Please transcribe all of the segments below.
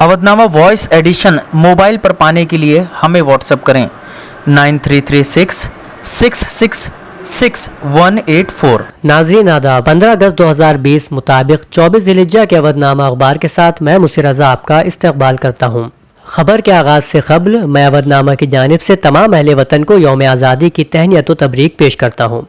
अवध नामा voice addition mobile पर पाने के लिए हमें व्हाट्सएप करें 9336666184। नाज़रीन आदाब, 15 अगस्त 2020 मुताबिक 24 ज़िलहिज्जा के अवध नामा अखबार के साथ मैं मुसीर रज़ा आपका इस्तकबाल करता हूँ। खबर के आगाज़ से क़ब्ल मैं अवध नामा की जानिब से तमाम अहले वतन को यौम आज़ादी की तहनीत व तबरीक पेश करता हूँ।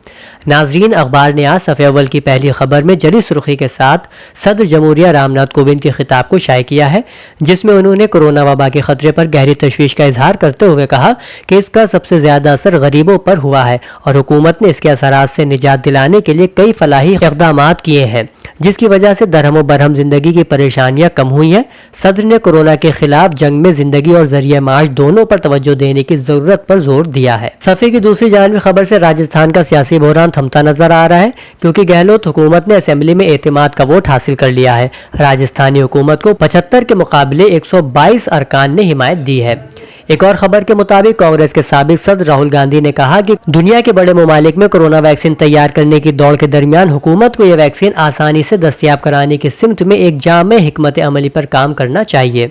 नाज़रीन, अखबार ने आज सफ़े अव्वल की पहली खबर में जली सुर्खी के साथ सदर जमहूरिया रामनाथ कोविंद के खिताब को शाये किया है, जिसमें उन्होंने कोरोना वबा के ख़तरे पर गहरी तशवीश का इजहार करते हुए कहा कि इसका सबसे ज़्यादा असर गरीबों पर हुआ है और हुकूमत ने इसके असरात से निजात दिलाने के लिए कई फलाही इक़दामात किए हैं, जिसकी वजह से दरहम व बरहम ज़िंदगी की परेशानियाँ कम हुई हैं। सदर ने कोरोना के खिलाफ जंग में जिंदगी और जरिए माश दोनों पर तवज्जो देने की जरूरत पर जोर दिया है। सफ़े की दूसरी जानिब खबर से राजस्थान का सियासी बहरान थमता नजर आ रहा है, क्योंकि गहलोत हुकूमत ने असेंबली में एतमाद का वोट हासिल कर लिया है। राजस्थानी हुकूमत को 75 के मुकाबले 122 अरकान ने हिमायत दी है। एक और खबर के मुताबिक कांग्रेस के साबिक सदर राहुल गांधी ने कहा कि दुनिया के बड़े ममालिक में कोरोना वैक्सीन तैयार करने की दौड़ के दरमियान हुकूमत को यह वैक्सीन आसानी से दस्तयाब कराने की सिमत में एक जामे हिकमत अमली पर काम करना चाहिए।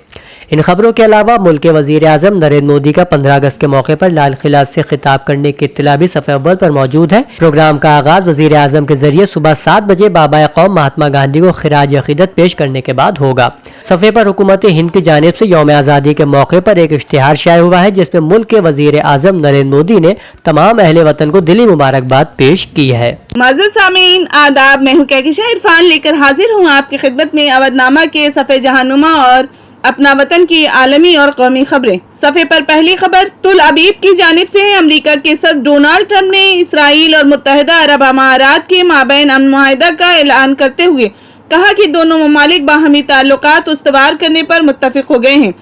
इन खबरों के अलावा मुल्क के वजीर आज़म नरेंद्र मोदी का 15 अगस्त के मौके पर लाल किला से खिताब करने की इत्तला भी सफ़े अव्वल पर मौजूद है। प्रोग्राम का आगाज वजीर आज़म के जरिए सुबह 7 बजे बाबा कौम महात्मा गांधी को खिराज अकीदत पेश करने के बाद होगा। सफ़े पर हुकूमत हिंद की जानिब से यौम आज़ादी के मौके पर एक इश्तिहार शाये हुआ है, जिसमें मुल्क के वजीर आज़म नरेंद्र मोदी ने तमाम अहले वतन को दिली मुबारकबाद पेश की है। माज़िज़ सामीन आदाब, मैं हूँ कहकशा इरफान लेकर हाजिर हूँ आपकी खिदमत में अवधनामा के सफ़े जहानुमा और अपना वतन की आलमी और कौमी खबरें। सफ़े पर पहली खबर तुल अबीब की जानिब से है। अमरीका के सदर डोनाल्ड ट्रंप ने इसराइल और मुत्तहिदा अरब अमारात के माबैन अमन मुआहिदा का ऐलान करते हुए कहा कि दोनों ममालिक बाहमी ताल्लुकात उस्तवार करने पर मुत्तफिक हो गए हैं।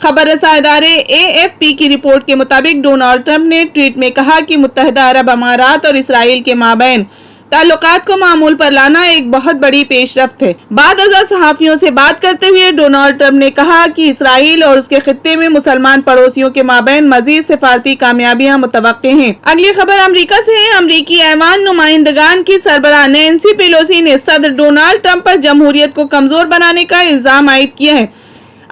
खबर रसा इदारे AFP की रिपोर्ट के मुताबिक डोनाल्ड ट्रंप ने ट्वीट में कहा कि मुत्तहिदा अरब अमारात और इसराइल के माबैन ताल्लुकात को मामूल पर लाना एक बहुत बड़ी पेशरफ्त है। बाद सहाफियों से बात करते हुए डोनाल्ड ट्रंप ने कहा कि इसराइल और उसके खित्ते में मुसलमान पड़ोसियों के माबैन मजीद सिफारती कामयाबियां मुतवक्के हैं। अगली खबर अमेरिका से है। अमेरिकी ऐवान नुमाइंदगान की सरबराह नैन्सी पेलोसी ने सदर डोनाल्ड ट्रंप पर जमहूरियत को कमजोर बनाने का इल्जाम आयद किया है।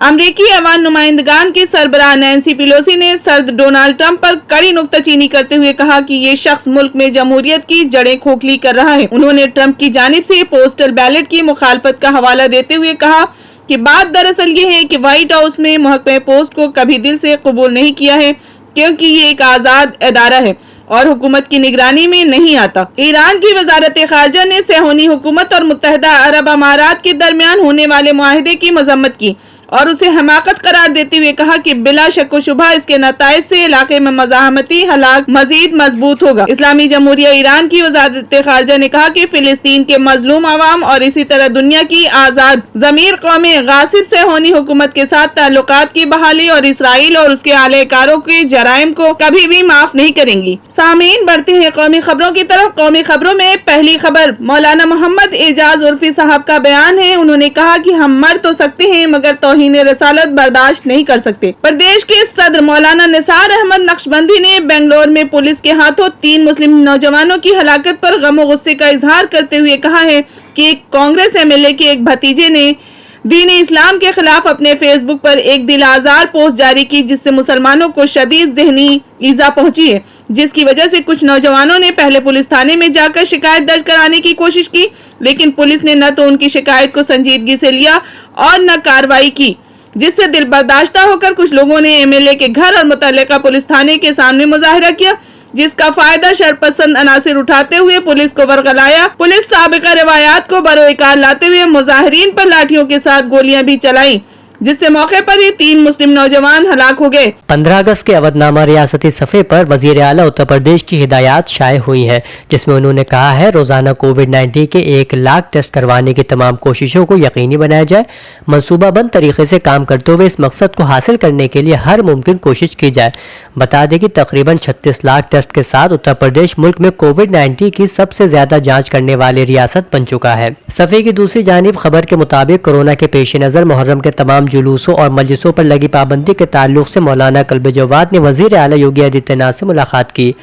अमरीकी ऐवान नुमाइंदगान की सरबराह नैन्सी पेलोसी ने सदर डोनाल्ड ट्रंप पर कड़ी नुक्ताचीनी करते हुए कहा कि ये शख्स मुल्क में जमहूरियत की जड़ें खोखली कर रहा है। उन्होंने ट्रंप की जानिब से पोस्टल बैलेट की मुखालफत का हवाला देते हुए कहा कि बात दरअसल ये है कि व्हाइट हाउस में महकमे पोस्ट को कभी दिल से कबूल नहीं किया है, क्योंकि ये एक आजाद इदारा है और हुकूमत की निगरानी में नहीं आता। ईरान की वजारत खारजा ने सेहोनी हुकूमत और मुत्तहिदा अरब अमारात के दरमियान होने वाले मुआहिदे की मजम्मत की और उसे हमाकत करार देते हुए कहा कि बिला शक व शुबा इसके नताइज से इलाके में मज़ाहमती हालात मजीद मजबूत होगा। इस्लामी जमहूरिया ईरान की वजारत खारजा ने कहा कि फिलिस्तीन के मजलूम अवाम और इसी तरह दुनिया की आजाद ज़मीर कौमें गासिब सेहोनी हुकूमत के साथ ताल्लुकात की बहाली और इसराइल और उसके आलेकारों के जराइम को कभी भी माफ नहीं करेंगी। सामीन, बढ़ते हैं कौमी खबरों की तरफ। कौमी खबरों में पहली खबर मौलाना मोहम्मद एजाज उर्फी साहब का बयान है। उन्होंने कहा कि हम मर तो सकते हैं मगर तौहीन रसालत बर्दाश्त नहीं कर सकते। प्रदेश के सदर मौलाना निसार अहमद नक्शबंदी ने बेंगलोर में पुलिस के हाथों 3 मुस्लिम नौजवानों की हलाकत पर गम और गुस्से का इजहार करते हुए कहा है कि कांग्रेस MLA के एक भतीजे ने दीन इस्लाम के खिलाफ अपने फेसबुक पर एक दिल आजार पोस्ट जारी की, जिससे मुसलमानों को शदीद ज़हनी ईजा पहुंची है, जिसकी वजह से कुछ नौजवानों ने पहले पुलिस थाने में जाकर शिकायत दर्ज कराने की कोशिश की, लेकिन पुलिस ने न तो उनकी शिकायत को संजीदगी से लिया और न कार्रवाई की, जिससे दिल बर्दाश्ता होकर कुछ लोगों ने MLA के घर और मुतल्लिका पुलिस थाने के सामने मुजाहिरा किया, जिसका फायदा शरपसंद अनासिर उठाते हुए पुलिस को वरगलाया। पुलिस साबिका रिवायात को बरोइकार लाते हुए मुजाहिरीन पर लाठियों के साथ गोलियां भी चलाई, जिससे मौके पर ही 3 मुस्लिम नौजवान हलाक हो गए। 15 अगस्त के अवधनामा रियासती सफ़े पर वजीर आला उत्तर प्रदेश की हिदायत शाये हुई है, जिसमें उन्होंने कहा है रोजाना कोविड-19 के 1 लाख टेस्ट करवाने की तमाम कोशिशों को यकीनी बनाया जाए। मनसूबाबंद तरीके से काम करते हुए इस मकसद को हासिल करने के लिए हर मुमकिन कोशिश की जाए। बता दें कि तकरीबन 36 लाख टेस्ट के साथ उत्तर प्रदेश मुल्क में कोविड-19 की सबसे ज्यादा जाँच करने वाली रियासत बन चुका है। सफ़े की दूसरी जानिब खबर के मुताबिक कोरोना के पेश नज़र मुहर्रम के तमाम जुलूसों और मजलिसों पर लगी पाबंदी के ताल्लुक से मौलाना कल्ब जवाद ने वजीर आला योगी आदित्यनाथ से मुलाकात की।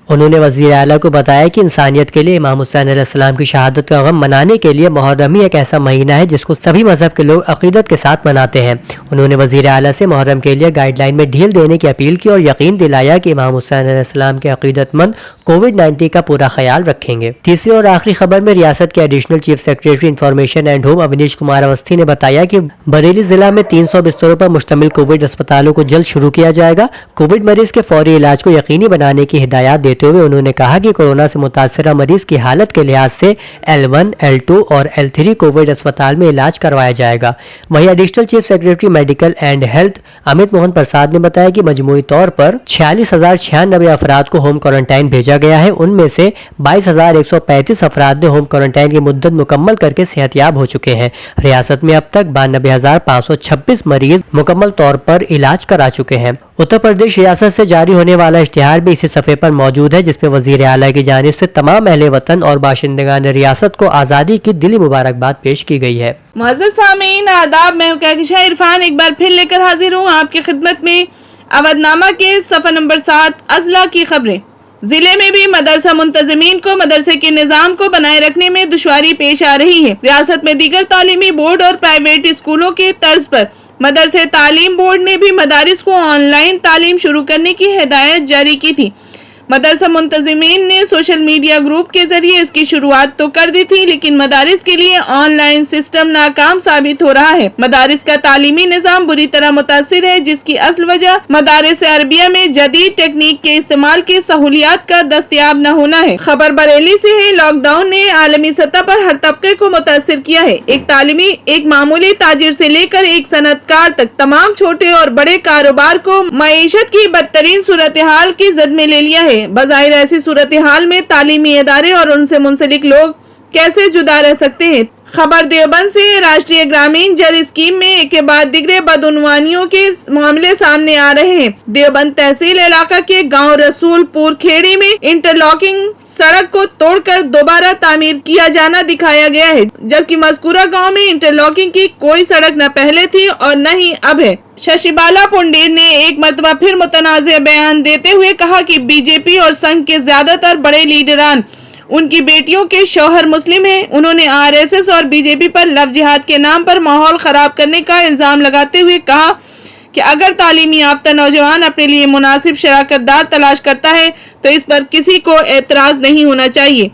انہوں نے وزیر اعلیٰ کو بتایا کہ انسانیت کے لیے امام حسین علیہ السلام کی شہادت کا غم منانے کے لیے محرم ہی ایک ایسا مہینہ ہے جس کو سبھی مذہب کے لوگ عقیدت کے ساتھ مناتے ہیں۔ انہوں نے وزیر اعلیٰ سے محرم کے لیے گائیڈ لائن میں ڈھیل دینے کی اپیل کی اور یقین دلایا کہ امام حسین علیہ السلام کے عقیدت مند کووڈ-19 کا پورا خیال رکھیں گے۔ تیسری اور آخری خبر میں ریاست کے additional chief secretary information and home Awanish Kumar Awasthi نے بتایا کہ بریلی ضلع میں 300 بستروں پر مشتمل کووڈ اسپتالوں کو جلد شروع کیا جائے گا۔ کووڈ مریض کے فوری علاج کو یقینی بنانے کی ہدایات دیتے ہوئے انہوں نے کہا کہ کورونا سے متاثرہ مریض کی حالت کے لحاظ سے L1, L2 اور L3 کووڈ اسپتال میں علاج کروایا جائے گا۔ وہیں additional chief secretary medical and health امت موہن پرساد نے بتایا کہ مجموعی طور پر 46,096 افراد کو ہوم کوارنٹائن بھیجا گیا ہے۔ ان میں سے 22,135 افراد نے ہوم کوارنٹائن کی مدت مکمل کر کے صحت یاب ہو چکے ہیں۔ ریاست میں اب تک 92,526 مریض مکمل طور پر علاج کرا چکے ہیں۔ اتر پردیش ریاست سے جاری ہونے والا اشتہار بھی اسی صفحے پر موجود ہے جس میں وزیر اعلیٰ کی جانب سے تمام اہل وطن اور باشندگان ریاست کو آزادی کی دلی مبارکباد پیش کی گئی ہے۔ معزز سامعین، آداب، میں ہوں کہکشاں عرفان ایک بار پھر لے کر حاضر ہوں آپ کی خدمت میں اودھ نامہ کے صفحہ نمبر 7 اضلاع کی خبریں۔ ضلع میں بھی مدرسہ منتظمین کو مدرسے کے نظام کو بنائے رکھنے میں دشواری پیش آ رہی ہے۔ ریاست میں دیگر تعلیمی بورڈ اور پرائیویٹ اسکولوں کے طرز پر مدرسے تعلیم بورڈ نے بھی مدارس کو آن لائن تعلیم شروع کرنے کی ہدایت جاری کی تھی۔ مدرسہ منتظمین نے سوشل میڈیا گروپ کے ذریعے اس کی شروعات تو کر دی تھی، لیکن مدارس کے لیے آن لائن سسٹم ناکام ثابت ہو رہا ہے۔ مدارس کا تعلیمی نظام بری طرح متاثر ہے، جس کی اصل وجہ مدارس عربیہ میں جدید ٹیکنیک کے استعمال کی سہولیات کا دستیاب نہ ہونا ہے۔ خبر بریلی سے ہے۔ لاک ڈاؤن نے عالمی سطح پر ہر طبقے کو متاثر کیا ہے۔ ایک معمولی تاجر سے لے کر ایک صنعت کار تک تمام چھوٹے اور بڑے کاروبار کو معیشت کی بدترین صورتحال کی زد میں لے لیا ہے۔ بظاہر ایسی صورتحال میں تعلیمی ادارے اور ان سے منسلک لوگ کیسے جدا رہ سکتے ہیں؟ خبر دیوبند سے راشٹریہ گرامین جل اسکیم میں ایک کے بعد دیگر بدعنوانیوں کے معاملے سامنے آ رہے ہیں۔ دیوبند تحصیل علاقہ کے گاؤں رسول پور کھیڑی میں انٹرلاکنگ سڑک کو توڑ کر دوبارہ تعمیر کیا جانا دکھایا گیا ہے، جبکہ مذکورہ گاؤں میں انٹرلاکنگ کی کوئی سڑک نہ پہلے تھی اور نہ ہی اب ہے۔ ششی بالا پنڈیر نے ایک مرتبہ پھر متنازع بیان دیتے ہوئے کہا کہ بی جے پی اور سنگھ کے زیادہ تر بڑے لیڈران ان کی بیٹیوں کے شوہر مسلم ہیں۔ انہوں نے RSS اور بی جے پی پر لو جہاد کے نام پر ماحول خراب کرنے کا الزام لگاتے ہوئے کہا کہ اگر تعلیمی یافتہ نوجوان اپنے لیے مناسب شراکت دار تلاش کرتا ہے تو اس پر کسی کو اعتراض نہیں ہونا چاہیے۔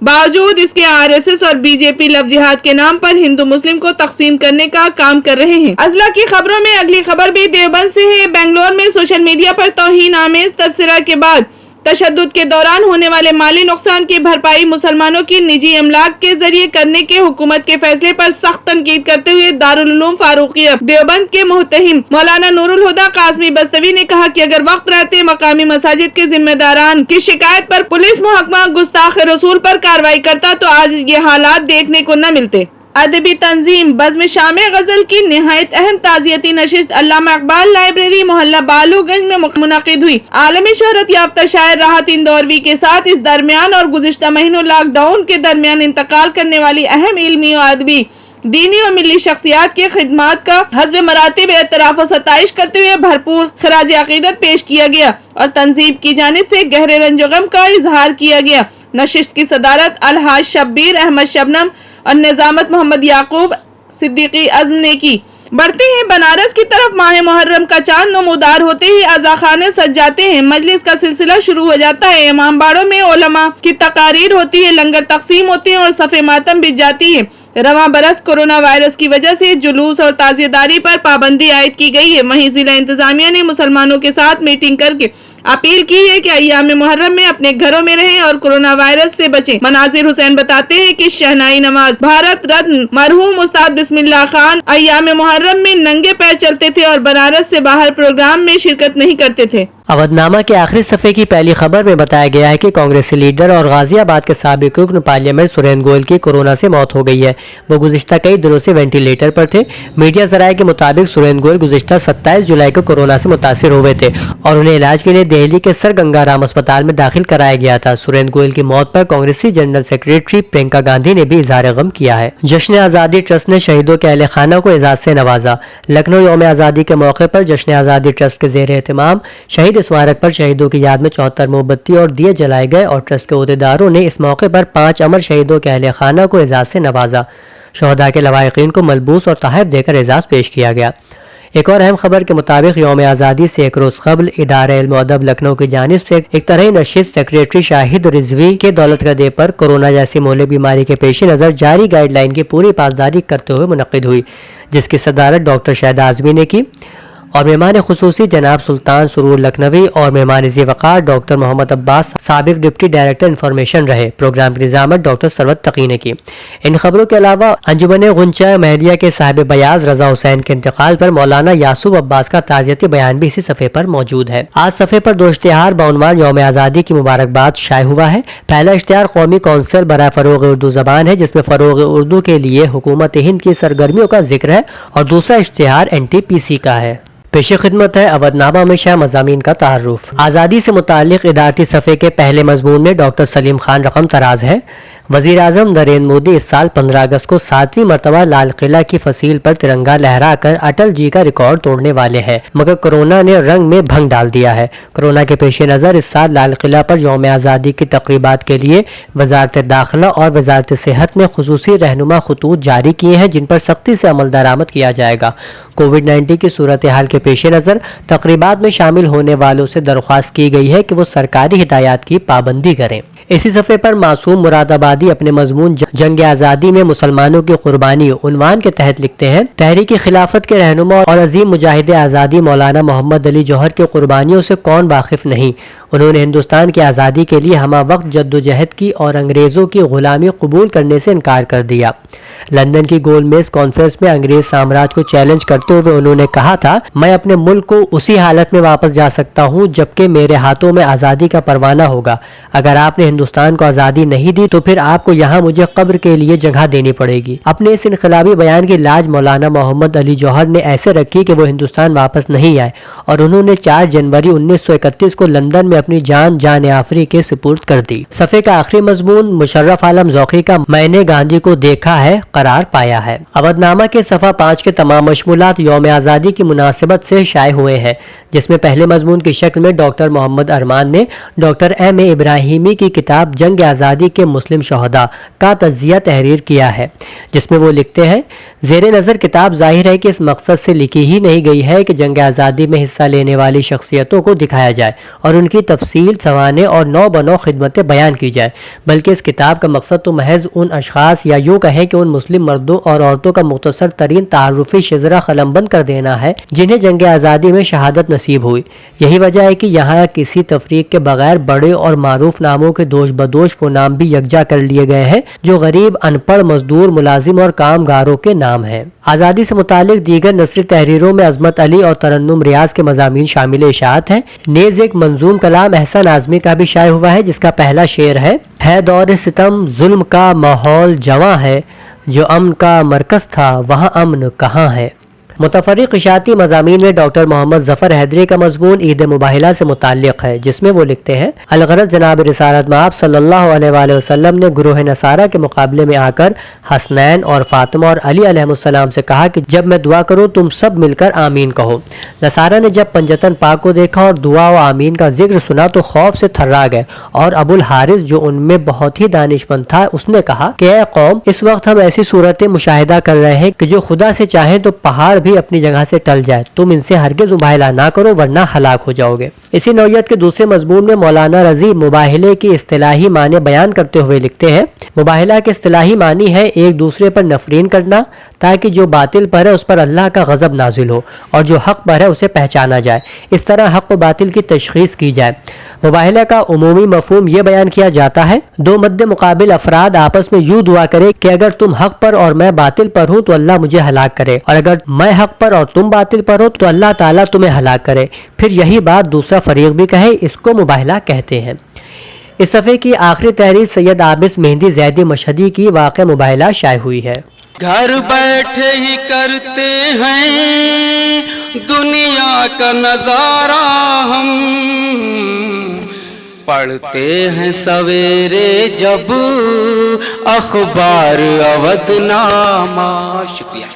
باوجود اس کے RSS اور بی جے پی لو جہاد کے نام پر ہندو مسلم کو تقسیم کرنے کا کام کر رہے ہیں۔ اضلاع کی خبروں میں اگلی خبر بھی دیوبند سے ہے۔ بنگلور میں سوشل میڈیا پر توہین آمیز تبصرہ کے بعد تشدد کے دوران ہونے والے مالی نقصان کی بھرپائی مسلمانوں کی نجی املاک کے ذریعے کرنے کے حکومت کے فیصلے پر سخت تنقید کرتے ہوئے دارالعلوم فاروقیہ دیوبند کے محتمم مولانا نور الہدیٰ قاسمی بستوی نے کہا کہ اگر وقت رہتے مقامی مساجد کے ذمہ داران کی شکایت پر پولیس محکمہ گستاخ رسول پر کارروائی کرتا تو آج یہ حالات دیکھنے کو نہ ملتے۔ ادبی تنظیم بزم شام غزل کی نہایت اہم تعزیتی نشست علامہ اقبال لائبریری محلہ بالو گنج میں منعقد ہوئی۔ عالمی شہرت یافتہ شاعر راحت اندوروی کے ساتھ اس درمیان اور گزشتہ مہینوں لاک ڈاؤن کے درمیان انتقال کرنے والی اہم علمی و ادبی، دینی اور ملی شخصیات کے خدمات کا حسب مراتب اعتراف و ستائش کرتے ہوئے بھرپور خراج عقیدت پیش کیا گیا اور تنظیم کی جانب سے گہرے رنج و غم کا اظہار کیا گیا۔ نشست کی صدارت الحاج شبیر احمد شبنم اور نظامت محمد یعقوب صدیقی عزم نے کی۔ بڑھتے ہیں بنارس کی طرف۔ ماہ محرم کا چاند نمودار ہوتے ہی عزاخانے سج جاتے ہیں، مجلس کا سلسلہ شروع ہو جاتا ہے، امام باڑوں میں علماء کی تقاریر ہوتی ہے، لنگر تقسیم ہوتے ہیں اور صف ماتم بچ جاتی ہے۔ رواں برس کورونا وائرس کی وجہ سے جلوس اور تعزیہ داری پر پابندی عائد کی گئی ہے۔ وہیں ضلع انتظامیہ نے مسلمانوں کے ساتھ میٹنگ کر کے اپیل کی ہے کہ ایام محرم میں اپنے گھروں میں رہیں اور کورونا وائرس سے بچیں۔ مناظر حسین بتاتے ہیں کہ شہنائی نواز بھارت رتن مرحوم استاد بسم اللہ خان ایام محرم میں ننگے پیر چلتے تھے اور بنارس سے باہر پروگرام میں شرکت نہیں کرتے تھے۔ اودھ نامہ کے آخری صفحے کی پہلی خبر میں بتایا گیا ہے کہ کانگریسی لیڈر اور غازی آباد کے سابق رکن پارلیمنٹ سریندر گوئل کی کورونا سے موت ہو گئی ہے۔ وہ گزشتہ کئی دنوں سے وینٹیلیٹر پر تھے۔ میڈیا ذرائع کے مطابق سریندر گوئل گزشتہ 27 جولائی کو کورونا سے متاثر ہوئے تھے اور انہیں علاج کے لیے دہلی کے سر گنگا رام اسپتال میں داخل کرایا گیا تھا۔ سریندر گوئل کی موت پر کانگریسی جنرل سیکریٹری پرینکا گاندھی نے بھی اظہار غم کیا ہے۔ جشن آزادی ٹرسٹ نے شہیدوں کے اہل خانہ کو اعزاز سے نوازا۔ لکھنؤ یوم آزادی کے موقع پر جشن آزادی ٹرسٹ کے زیر اہتمام شہید शहीद स्मारक पर शहीदों की याद में 74 मोमबत्ती और दिए जलाए गए और ट्रस्ट के अहदेदारों ने इस मौके पर 5 अमर शहीदों के अहले खाना को एजाज से नवाजा। शहदा के लवाहिकीन को मलबूस और तोहफे देकर एजाज पेश किया गया। एक और अहम खबर के मुताबिक यौम आज़ादी से एक रोज़ कबल इदारे इल्म अदब लखनऊ की जानिब से एक तरह नशिस्त सेक्रेटरी शाहिद रिजवी के दौलतगदे पर कोरोना जैसी मोहल्लिक बीमारी के पेश नज़र जारी गाइडलाइन की पूरी पासदारी करते हुए मुनक्किद हुई, जिसकी सदारत डॉक्टर शाहिद आज़मी ने की और मेहमान खुसूसी जनाब सुल्तान सुरूर लखनवी और मेहमान ज़ी-वक़ार डॉक्टर मोहम्मद अब्बास साबिक डिप्टी डायरेक्टर इंफॉर्मेशन रहे। प्रोग्राम की निज़ामत डॉक्टर सरवत तकी ने की। इन खबरों के अलावा अंजुमन गुंचा महदिया के साहिब बयाज रजा हुसैन के इंतकाल पर मौलाना यासूब अब्बास का ताज़ियती बयान भी इसी सफ़े पर मौजूद है। आज सफ़े पर 2 इश्तिहार बाउनवान यौम आज़ादी की मुबारकबाद शाये हुआ है। पहला इश्तिहार कौमी कौंसिल बराए फ़रोग़ उर्दू ज़बान है, जिसमें फ़रोग़ उर्दू के लिए हुकूमत हिंद की सरगर्मियों का जिक्र है, और दूसरा इश्तिहार NTPC का है। पेश खिदमत है अवधनामा में शाह मज़ामीन का तारुफ। आज़ादी से मुताल्लिक़ इदारती सफ़े के पहले मज़मून में डॉक्टर सलीम खान रकम तराज है। वज़ीर आज़म नरेंद्र मोदी इस साल 15 अगस्त को 7वीं मरतबा लाल किला की फसील पर तिरंगा लहराकर अटल जी का रिकॉर्ड तोड़ने वाले हैं, मगर कोरोना ने रंग में भंग डाल दिया है। कोरोना के पेश नज़र इस साल लाल किला पर यौम आज़ादी की तक़रीबात के लिए वज़ारत दाखिला और वज़ारत सेहत ने खुसूसी रहनुमा खतूत जारी किए हैं, जिन पर सख्ती से अमल दरामद किया जाएगा। कोविड-19 की सूरत हाल के पेश नज़र तक़रीबात में शामिल होने वालों से दरख्वास्त की गई है कि वो सरकारी हिदायत की पाबंदी करें। इसी सफ़े पर मासूम मुरादाबादी अपने मजमून जंग आज़ादी में मुसलमानों की कुर्बानी उन्वान के तहत लिखते हैं, तहरीक खिलाफत के रहनुमा और अजीम मुजाहिद आज़ादी मौलाना मोहम्मद अली जौहर की कुर्बानियों से कौन वाकिफ नहीं। उन्होंने हिंदुस्तान की आज़ादी के लिए हमा वक्त जद्दोजहद की और अंग्रेज़ों की गुलामी कबूल करने से इनकार कर दिया। लंदन की गोलमेज कॉन्फ्रेंस में अंग्रेज साम्राज्य को चैलेंज करते हुए उन्होंने कहा था, मैं अपने मुल्क को उसी हालत में वापस जा सकता हूँ जबकि मेरे हाथों में आज़ादी का परवाना होगा। अगर आपने हिंदुस्तान को आज़ादी नहीं दी तो फिर आपको यहाँ मुझे कब्र के लिए जगह देनी पड़ेगी। अपने इस इनकलाबी बयान की लाज मौलाना मोहम्मद अली जौहर ने ऐसे रखी कि वो हिंदुस्तान वापस नहीं आए, और उन्होंने 4 जनवरी 1931 को लंदन में अपनी जान आफरी के सुपुर्द कर दी। सफ़े का आखिरी मजमून मुशर्रफ आलम ज़ौक़ी का मैंने गांधी को देखा है करार पाया है। अवधनामा के सफ़ा 5 के तमाम मशमूलात यौम आज़ादी की मुनासिबत से शाये हुए हैं, जिसमें पहले मजमून की शक्ल में डॉक्टर मोहम्मद अरमान ने डॉक्टर M.A. इब्राहिमी की किताब जंग आज़ादी के मुस्लिम शहदा का तज़िया तहरीर किया है, जिसमें वो लिखते हैं, ज़ेरे नज़र किताब जाहिर है कि इस मकसद से लिखी ही नहीं गई है कि जंग आज़ादी में हिस्सा लेने वाली शख्सियतों को दिखाया जाए और उनकी तफसील सवाने और नौ बनो खिदमतें बयान की जाए, बल्कि इस किताब का मकसद तो महज उन अशखास या यूँ कहें कि उन मुस्लिम मर्दों और औरतों का मुख्तसर तरीन तारुफी शजरा कलमबंद कर देना है जिन्हें जंग आज़ादी में शहादत नसीब हुई। यही वजह है कि यहाँ किसी तफरीक के बगैर बड़े और मारूफ नामों के दोष बदोश वो नाम भी यकजा कर लिए गए हैं जो गरीब, अनपढ़, मजदूर, मुलाजिम और कामगारों के नाम हैं। आज़ादी से मुतालिक दीगर नसरी तहरीरों में अजमत अली और तरन्नुम रियाज के मज़ामीन शामिल इशाअत हैं। नेज़ एक मंजूम कलाम एहसन आज़मी का भी शाये हुआ है, जिसका पहला शेर है दौर सितम जुल्म का माहौल जवां है, जो अमन का मरकज़ था वहाँ अमन कहाँ है। मुतफर्रिक़ इशाअती मज़ामीन में डॉक्टर मोहम्मद ज़फ़र हैदरी का मज़मून ईद मुबाहिला से मुताल्लिक़ है, जिसमें वो लिखते हैं, अलगरज़ जनाब रिसालत में आप सल्लल्लाहु अलैहि वसल्लम ने गुरूह नसारा के मुकाबले में आकर हसनैन और फातिमा और अली अलैहिस्सलाम से कहा कि जब मैं दुआ करूँ तुम सब मिलकर आमीन कहो। नसारा ने जब पंजतन पाक को देखा और दुआ व आमीन का जिक्र सुना तो खौफ से थर्रा गए, और अबुल हारिस जो उनमें बहुत ही दानिशमंद था उसने कहा कि ऐ कौम, इस वक्त हम ऐसी सूरतें मुशाहिदा कर रहे हैं कि जो खुदा से चाहे तो पहाड़ भी अपनी जगह से टल जाए। तुम इनसे हरगिज़ मुबाहिला ना करो वरना हलाक हो जाओगे। इसी नौयत के दूसरे मजमून में मौलाना रजी मुबाहिले की इस्तिलाही माने बयान करते हुए लिखते हैं, मुबाहिला के इस्तिलाही मानी है एक दूसरे पर नफरीन करना ताकि जो बातिल पर है उस पर अल्लाह का गज़ब नाजिल हो और जो हक पर है उसे पहचाना जाए, इस तरह हक व बातिल की तशखीस की जाए। मुबाहिला का उमूमी मफहूम ये बयान किया जाता है, दो मद्दे मुकाबिल अफराद आपस में यूँ दुआ करे कि अगर तुम हक पर और मैं बातिल पर हूँ तो अल्लाह मुझे हलाक करे, और अगर मैं हक पर और तुम बातिल पर हो तो अल्लाह ताला तुम्हें हलाक करे। फिर यही बात दूसरा फरीक भी कहे, इसको मुबाहिला कहते हैं। इस सफ़े की आखिरी तहरीर सैयद आबिस मेहंदी ज़ैदी मशहदी की वाक़या मुबाहिला शाये हुई है। घर बैठे ही करते हैं दुनिया का नजारा, हम पढ़ते हैं सवेरे जब अखबार अवधनामा। शुक्रिया।